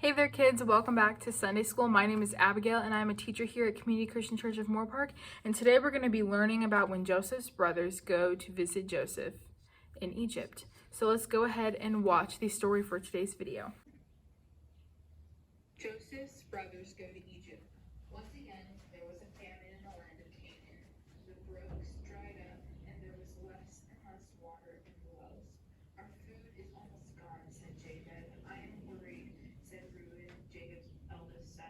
Hey there kids, welcome back to Sunday School. My name is Abigail and I'm a teacher here at Community Christian Church of Moore Park. And today we're going to be learning about when Joseph's brothers go to visit Joseph in Egypt. So let's go ahead and watch the story for today's video. Joseph's brothers go to Egypt. Once again, there was a famine in the land of Canaan. The brooks dried up and there was less and less water in the wells. Our food is almost gone, said Jacob. I am worried, said Reuben, Jacob's eldest son.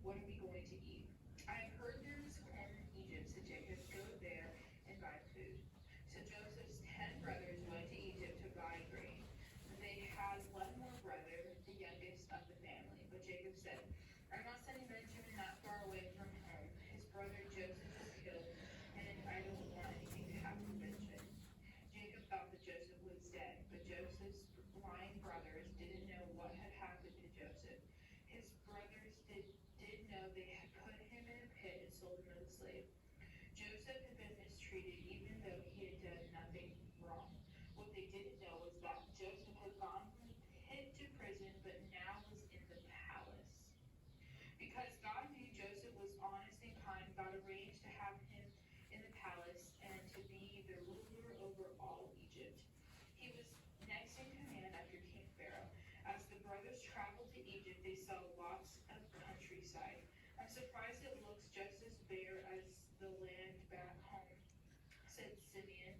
What are we going to eat? I have heard there is corn in Egypt, said Jacob. Go there and buy food. So Joseph's 10 brothers went to Egypt to buy grain. They had one more brother, the youngest of the family, but Jacob said, I'm not sending Benjamin that far away from home. His brother Joseph was killed, and I don't want anything to happen to Benjamin. Jacob thought that Joseph was dead, but Joseph's lying brothers didn't know what had happened to Joseph. His brothers did know they had put him in a pit and sold him as a slave. Joseph had been mistreated even though he had done nothing wrong. What they didn't know was that Joseph had gone from the pit to prison, but now was in the palace. Because God knew Joseph was honest and kind, God arranged to have him in the palace and to be the ruler over all Egypt. He was next in command after King Pharaoh. As the brothers traveled to Egypt, they saw lots of countryside. I'm surprised it looks just as bare as the land back home, said Simeon.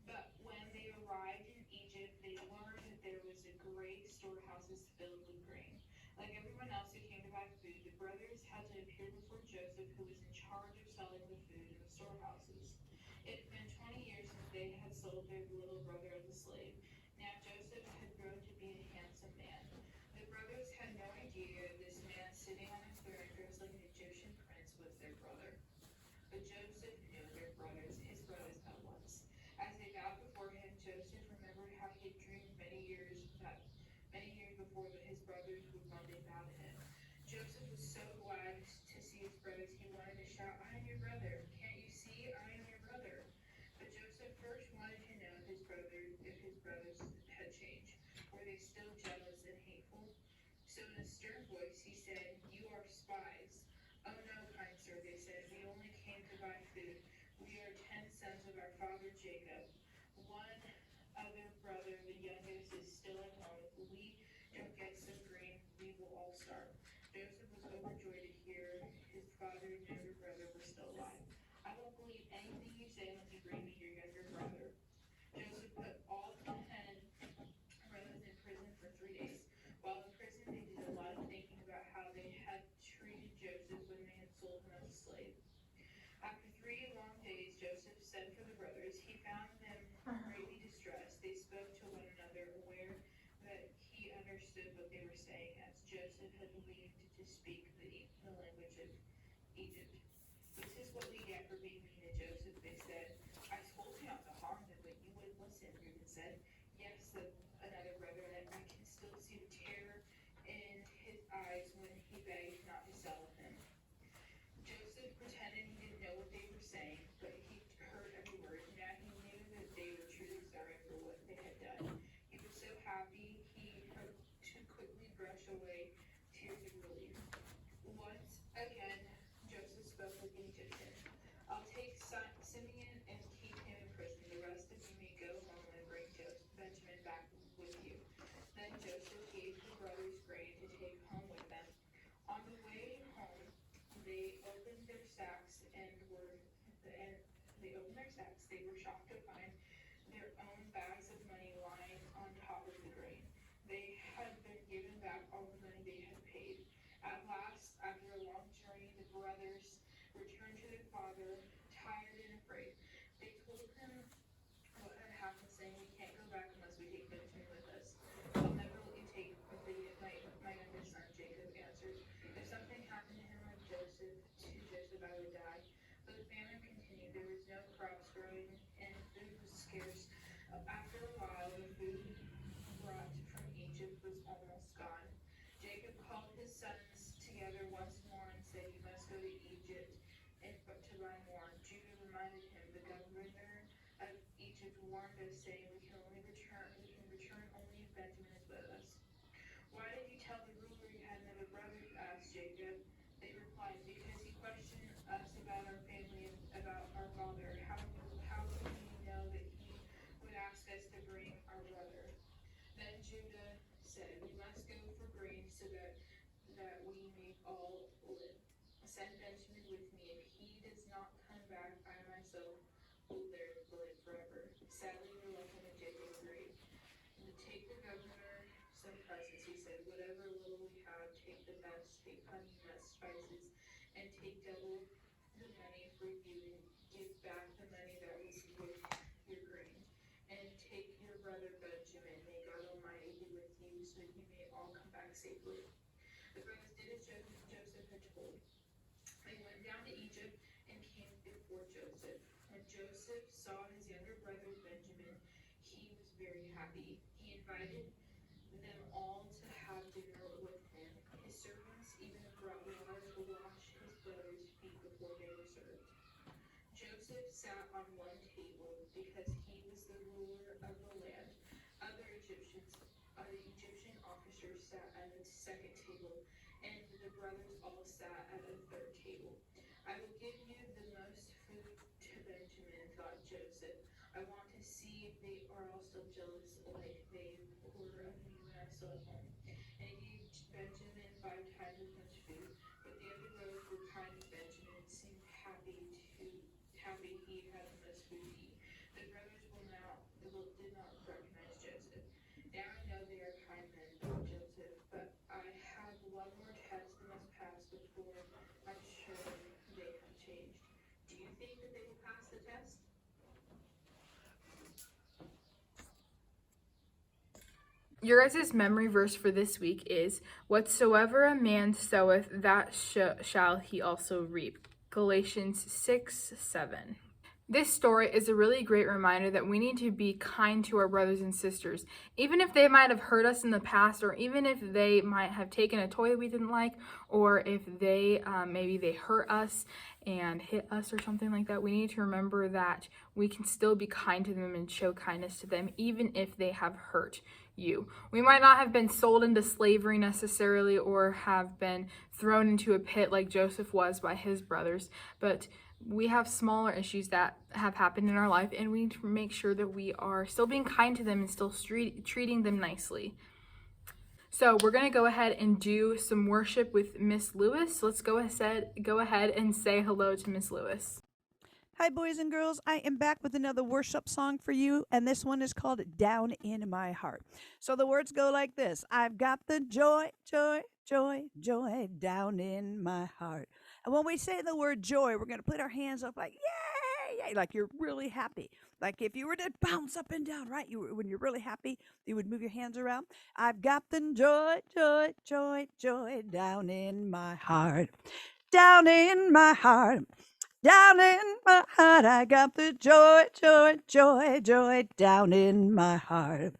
But when they arrived in Egypt, they learned that there was a great storehouses filled with grain. Like everyone else who came to buy food, the brothers had to appear before Joseph, who was in charge of selling the food in the storehouses. It had been 20 years since they had sold their little brother as a slave. Now Joseph had grown to be a handsome man. The brothers had no idea this man sitting on a throne dressed like an Egyptian prince was their brother. But Joseph knew their brothers, his brothers at once. As they bowed before him, Joseph remembered how he had dreamed many years before that his brothers would one day bow to him. Joseph was so glad to see his brothers, he wanted to shout, I am your brother. Can't you see I am your brother? But Joseph first wanted to know if his brothers had changed. Were they still jealous and hateful? So in a stern voice he said, You are spies. Oh no, kind sir, they said, we only came to buy food. We are 10 sons of our father Jacob. One other brother, the youngest, is still at home. If we don't get some grain, we will all starve. Joseph was overjoyed to hear his father and younger brother were still alive. I won't believe anything you say unless you bring me your younger brother. Joseph put all 10 brothers in prison for 3 days. While in prison, they did a lot of thinking about how they had treated Joseph when they had sold him as a slave. After 3 long days, Joseph sent for the brothers. He found them greatly distressed. They spoke to one another, aware that he understood what they were saying, as Joseph had believed to speak the language of Egypt. This is what we get for being mean to Joseph, they said. I told you not to harm him, but you wouldn't listen, Reuben said. Yes, said another brother, and I can still see the terror in his eyes when he begged not to sell him. Joseph pretended he didn't know what they were saying, but he heard every word. Now he knew that they were truly sorry for what they had done. He was so happy he had to quickly brush away tears of relief. Once again, Joseph spoke with the Egyptian. I'll take Simeon and keep him in prison. The rest of you may go home and bring Benjamin back with you. Then Joseph gave the brothers grain to take home with them. On the way home, they opened their sacks They were shocked to find their own bags of money lying on top of the grain. They had been given back all the money they had paid. At last, after a long journey, the brothers returned to their father, tired and afraid. They told him what had happened, saying, We can't go back unless we take Benjamin with us. I'll never let you take my youngest son, Jacob answered. If something happened to him or Joseph, I would die. But the famine continued. There was no crops growing, and food was scarce. After a while, the food brought from Egypt was almost gone. Jacob called his sons together once more and said, You must go to Egypt to buy more. Judah reminded him, the governor of Egypt warned us, saying, We can return only if Benjamin is with us. Why did you tell the ruler you had about our family, about our father, how could we know that he would ask us to bring our brother? Then Judah said, we must go for grain so that we may all live. Send Benjamin with me. If he does not come back, I myself will live forever. Sadly, Rebekah and Jacob agreed. Take the governor some presents, he said. Whatever little we have, take the best, take honey, nuts, spices, and take double the money for you, and give back the money that was with your grain. And take your brother Benjamin. May God Almighty be with you, so you may all come back safely. The brothers did as Joseph had told. They went down to Egypt and came before Joseph. When Joseph saw his younger brother Benjamin, he was very happy. He invited them all to have dinner with him. His servants even brought water to wash his brother's feet before they were served. Joseph sat on one table because he was the ruler of the land. Other Egyptian officers sat at a second table, and the brothers all sat at a third table. I will give you the most food to Benjamin, thought Joseph. I want to see if they are all still jealous like they were of me when I was still at home. And he gave Benjamin 5 times as much food. But the other brothers were kind to Benjamin and seemed happy he had the most food to eat. The brothers did not recognize Joseph. Now I know they are kind men, thought Joseph, but I have one more test that must pass before I'm sure they have changed. Do you think that they will pass the test? Your guys' memory verse for this week is, whatsoever a man soweth, that shall he also reap. Galatians 6:7. This story is a really great reminder that we need to be kind to our brothers and sisters, even if they might have hurt us in the past, or even if they might have taken a toy that we didn't like, or if they maybe they hurt us and hit us or something like that. We need to remember that we can still be kind to them and show kindness to them, even if they have hurt you. We might not have been sold into slavery necessarily, or have been thrown into a pit like Joseph was by his brothers, but we have smaller issues that have happened in our life, and we need to make sure that we are still being kind to them and still treating them nicely. So we're going to go ahead and do some worship with Miss Lewis. Let's go ahead and say hello to Miss Lewis. Hi, boys and girls. I am back with another worship song for you, and this one is called Down in My Heart. So the words go like this. I've got the joy, joy, joy, joy down in my heart. And when we say the word joy, we're going to put our hands up like, yay, yay, like you're really happy. Like if you were to bounce up and down, right? When you're really happy, you would move your hands around. I've got the joy, joy, joy, joy down in my heart. Down in my heart. Down in my heart, I got the joy, joy, joy, joy down in my heart.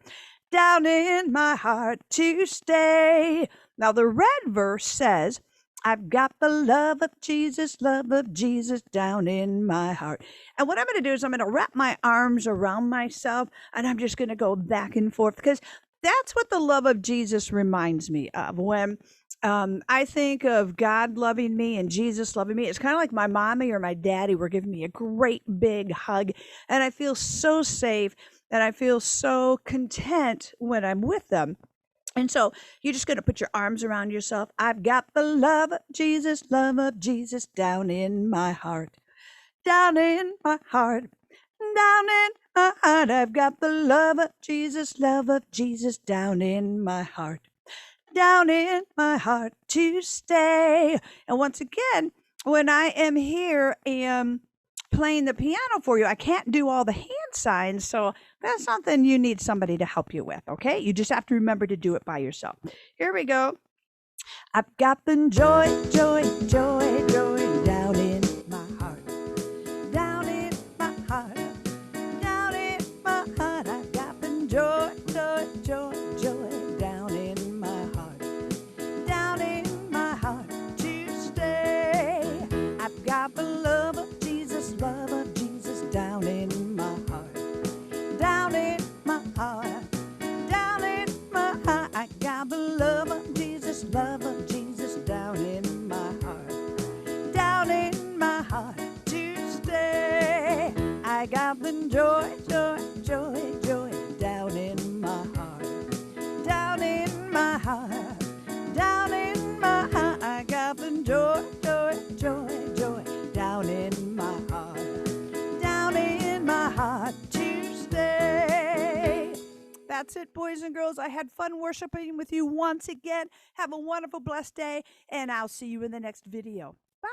Down in my heart to stay. Now, the red verse says, I've got the love of Jesus down in my heart. And what I'm going to do is I'm going to wrap my arms around myself, and I'm just going to go back and forth, because that's what the love of Jesus reminds me of. When I think of God loving me and Jesus loving me, it's kind of like my mommy or my daddy were giving me a great big hug, and I feel so safe and I feel so content when I'm with them. And so you're just going to put your arms around yourself. I've got the love of Jesus down in my heart. Down in my heart. Down in my heart. I've got the love of Jesus down in my heart. Down in my heart to stay. And once again, when I am here playing the piano for you, I can't do all the hand signs, so that's something you need somebody to help you with, okay? You just have to remember to do it by yourself. Here we go. I've got the joy, joy, joy, joy down in my heart. Down in my heart. Down in my heart. I've got the joy, joy, joy, joy down in my heart. Down in my heart to stay. I've got the love of Jesus down in my heart. Down in my heart. Down in my heart. I got the love of Jesus down in my heart. the joy, joy, joy, joy down in my heart. Down in my heart. Down in my heart. I got the joy, joy, joy, joy down in my heart. Down in my heart to stay. That's it, boys and girls. I had fun worshiping with you once again. Have a wonderful, blessed day, and I'll see you in the next video. Bye.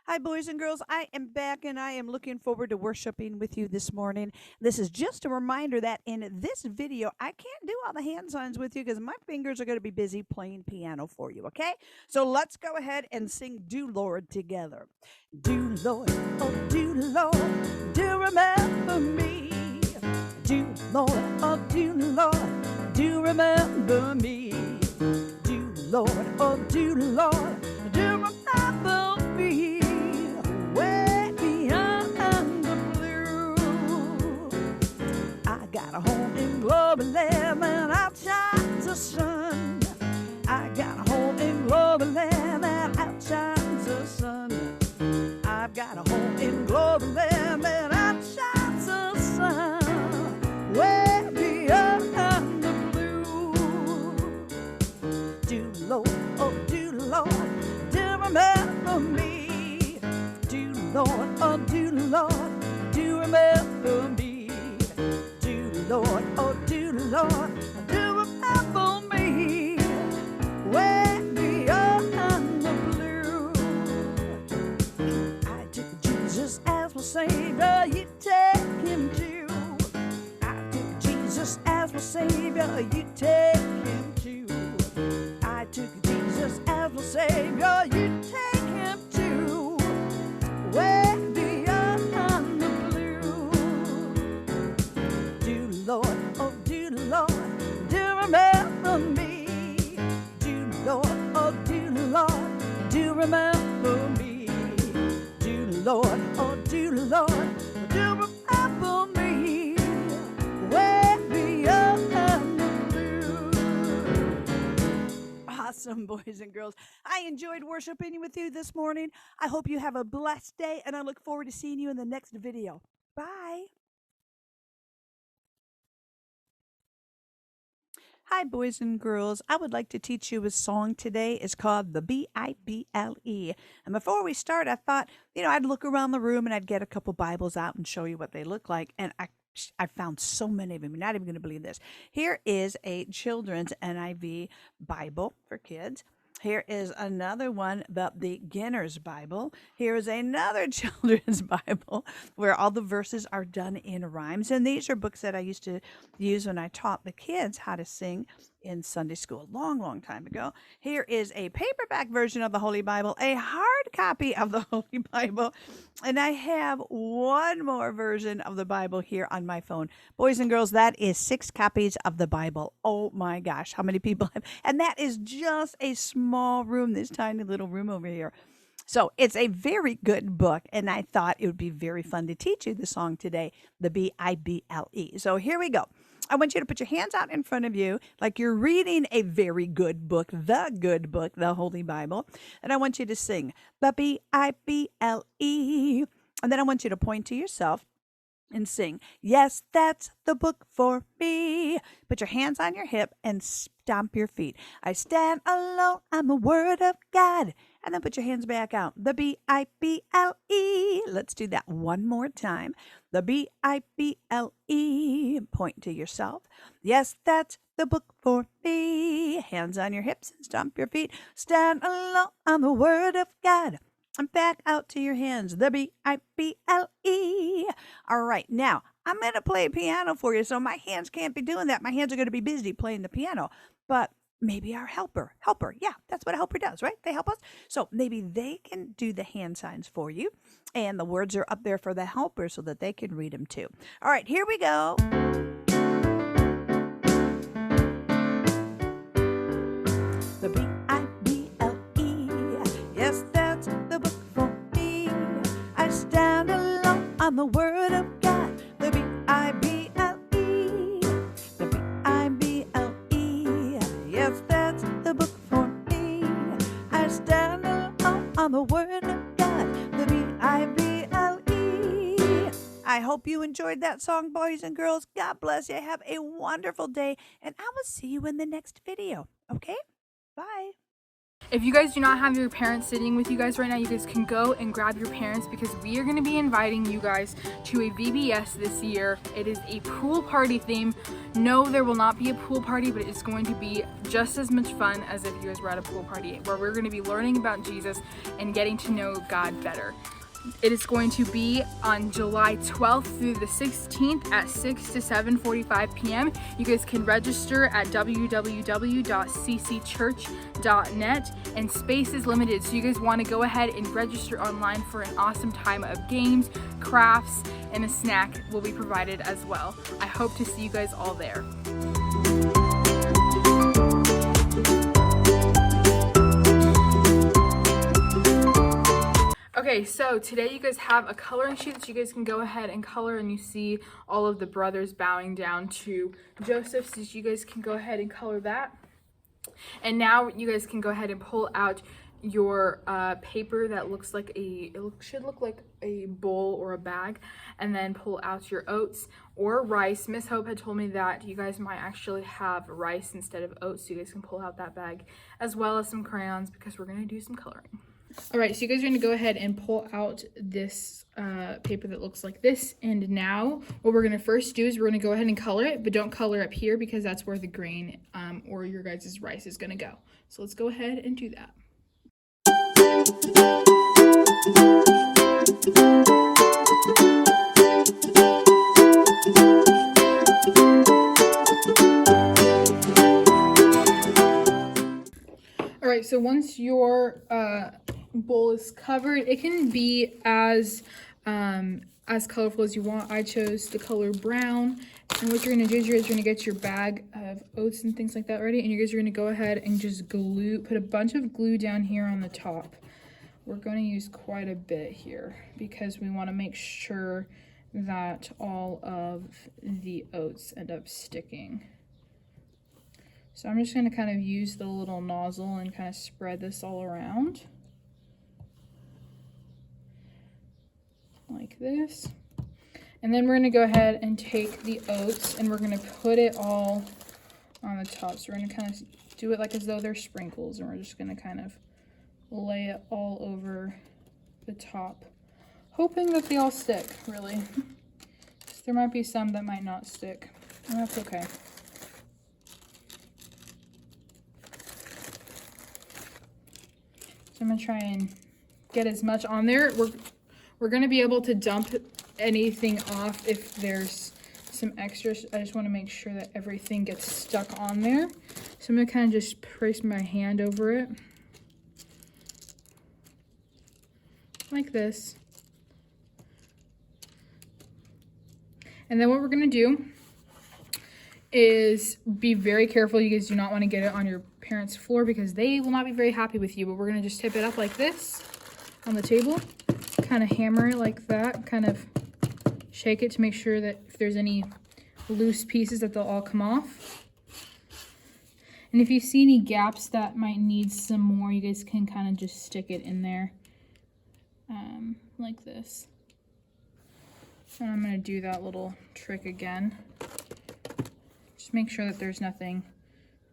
Hi, boys and girls. I am back, and I am looking forward to worshiping with you this morning. This is just a reminder that in this video, I can't do all the hand signs with you because my fingers are going to be busy playing piano for you, okay? So let's go ahead and sing Do Lord together. Do Lord, oh do Lord, do remember me. Do Lord, oh do Lord, do remember me. Do Lord, oh do Lord, do remember me. Way beyond the blue, I got a home in glory land and outshines the sun. I got a home in glory land that outshines the sun. I've got a home in glory land that outshines the sun. Way beyond the blue. Do Lord, oh do Lord, do remember me. Do Lord, oh do Lord, do remember me. Do Lord, oh do Lord, do remember me. Way beyond the blue. I took Jesus as my Savior, you take him too. I took Jesus as my Savior, you take him too. I took Jesus as my Savior, you take him too. Way beyond the blue. Do Lord, oh do Lord, do remember me. Do Lord, oh do Lord, do remember me. Do Lord, oh do Lord, do remember me. Way beyond the blue. Awesome, boys and girls. I enjoyed worshiping with you this morning. I hope you have a blessed day, and I look forward to seeing you in the next video. Bye. Hi, boys and girls. I would like to teach you a song today. It's called the Bible. And before we start, I thought, I'd look around the room and I'd get a couple Bibles out and show you what they look like. And I found so many of them. You're not even going to believe this. Here is a children's NIV Bible for kids. Here is another one about the beginner's Bible. Here is another children's Bible where all the verses are done in rhymes. And these are books that I used to use when I taught the kids how to sing in Sunday school a long, long time ago. Here is a paperback version of the Holy Bible, a hard copy of the Holy Bible, and I have one more version of the Bible here on my phone. Boys and girls, that is 6 copies of the Bible. Oh my gosh, how many people have? And that is just a small room, this tiny little room over here. So it's a very good book, and I thought it would be very fun to teach you the song today, the Bible. So here we go. I want you to put your hands out in front of you like you're reading a very good book, the Holy Bible. And I want you to sing the Bible. And then I want you to point to yourself and sing, yes, that's the book for me. Put your hands on your hip and stomp your feet. I stand alone on the word of God. And then put your hands back out. The Bible. Let's do that one more time. The Bible. Point to yourself. Yes, that's the book for me. Hands on your hips and stomp your feet. Stand alone on the word of God. And back out to your hands. The Bible. All right, now I'm going to play piano for you, so my hands can't be doing that. My hands are going to be busy playing the piano. But maybe our helper. Yeah, that's what a helper does, right? They help us. So maybe they can do the hand signs for you. And the words are up there for the helper so that they can read them too. All right, here we go. The Bible. Yes, that's the book for me. I stand alone on the word of God. The Bible. The Bible. Yes, that's the book for me. I stand alone on the word of God. The Bible. you enjoyed that song, boys and girls. God bless you. Have a wonderful day, and I will see you in the next video. Okay? Bye. If you guys do not have your parents sitting with you guys right now, you guys can go and grab your parents because we are going to be inviting you guys to a VBS this year. It is a pool party theme. No, there will not be a pool party, but it's going to be just as much fun as if you guys were at a pool party, where we're going to be learning about Jesus and getting to know God better. It is going to be on July 12th through the 16th at 6 to 7:45 p.m. You guys can register at www.ccchurch.net, and space is limited, so you guys want to go ahead and register online for an awesome time of games, crafts, and a snack will be provided as well. I hope to see you guys all there. Okay, so today you guys have a coloring sheet that you guys can go ahead and color, and you see all of the brothers bowing down to Joseph, so you guys can go ahead and color that. And now you guys can go ahead and pull out your paper that looks like should look like a bowl or a bag, and then pull out your oats or rice. Miss Hope had told me that you guys might actually have rice instead of oats, so you guys can pull out that bag, as well as some crayons because we're going to do some coloring. All right, so you guys are going to go ahead and pull out this paper that looks like this. And now what we're going to first do is we're going to go ahead and color it, but don't color up here because that's where the grain or your guys' rice is going to go. So let's go ahead and do that. All right, so once your bowl is covered, it can be as colorful as you want. I chose the color brown, and what you're going to do is you're going to get your bag of oats and things like that ready, and you guys are going to go ahead and just put a bunch of glue down here on the top. We're going to use quite a bit here because we want to make sure that all of the oats end up sticking. So I'm just going to kind of use the little nozzle and kind of spread this all around like this. And then we're going to go ahead and take the oats and we're going to put it all on the top. So we're going to kind of do it like as though they're sprinkles, and we're just going to kind of lay it all over the top, hoping that they all stick, really. There might be some that might not stick, and that's okay. So I'm going to try and get as much on there. We're going to be able to dump anything off if there's some extras. I just want to make sure that everything gets stuck on there. So I'm going to kind of just place my hand over it like this. And then what we're going to do is be very careful. You guys do not want to get it on your parents' floor because they will not be very happy with you. But we're going to just tip it up like this on the table, kind of hammer it like that, kind of shake it to make sure that if there's any loose pieces that they'll all come off. And if you see any gaps that might need some more, you guys can kind of just stick it in there like this. And I'm going to do that little trick again. Just make sure that there's nothing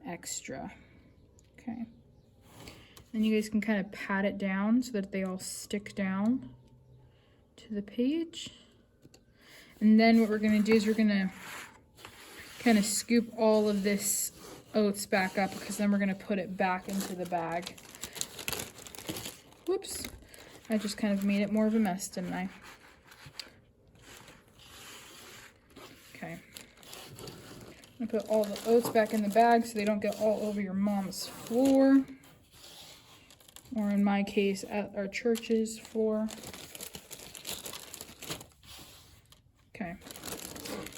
extra. Okay. Then you guys can kind of pat it down so that they all stick down to the page. And then what we're going to do is we're going to kind of scoop all of this oats back up, because then we're going to put it back into the bag. Whoops. I just kind of made it more of a mess, didn't I? Okay. I'm going to put all the oats back in the bag so they don't get all over your mom's floor. Or in my case, at our church's floor. Okay.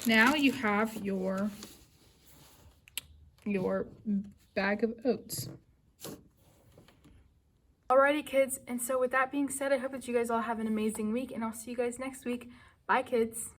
Now you have your bag of oats. Alrighty, kids. And so with that being said, I hope that you guys all have an amazing week, and I'll see you guys next week. Bye, kids.